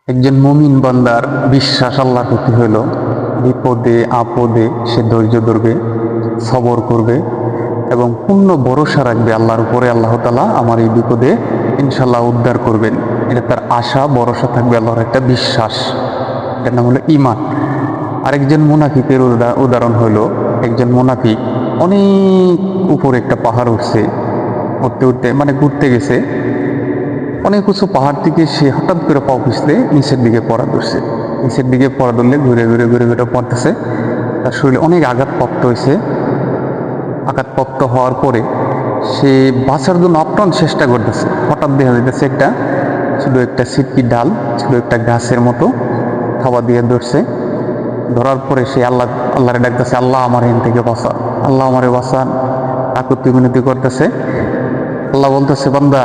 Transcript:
একজন মুমিন বান্দার বিশ্বাস আল্লাহর প্রতি হইল বিপদে আপদে সে ধৈর্য ধরবে, সবর করবে এবং পূর্ণ ভরসা রাখবে আল্লাহর উপরে। আল্লাহ তাআলা আমার এই বিপদে ইনশাল্লাহ উদ্ধার করবেন, এটা তার আশা ভরসা থাকবে, আল্লাহর একটা বিশ্বাস। এটার নাম হলো ঈমান। আরেকজন মুনাফিকের উদাহরণ হলো, একজন মুনাফিক অনেক উপরে একটা পাহাড় উঠছে, উঠতে উঠতে মানে ঘুরতে গেছে, অনেক উঁচু পাহাড় থেকে সে হঠাৎ করে পা পিছলে নিচের দিকে পড়া ধরছে। নিচের দিকে পড়া ধরলে ঘুরে ঘুরে ঘুরে ঘুরে পড়তেছে, তার শরীরে অনেক আঘাতপ্রাপ্ত হয়েছে। আঘাতপ্রাপ্ত হওয়ার পরে সে বাঁচার জন্য আপ্রাণ চেষ্টা করতেছে। হঠাৎ দেখা যাইতেছে শুধু একটা সিটকি ডাল ছিল, একটা গাছের মতো থাবা দিয়ে ধরছে। ধরার পরে সে আল্লাহরে ডাকতেছে, আল্লাহ আমার এখান থেকে বাঁচান, আল্লাহ আমারে বাঁচান, কাকুতি মিনতি করতেছে। আল্লাহ বলতেছে, বান্দা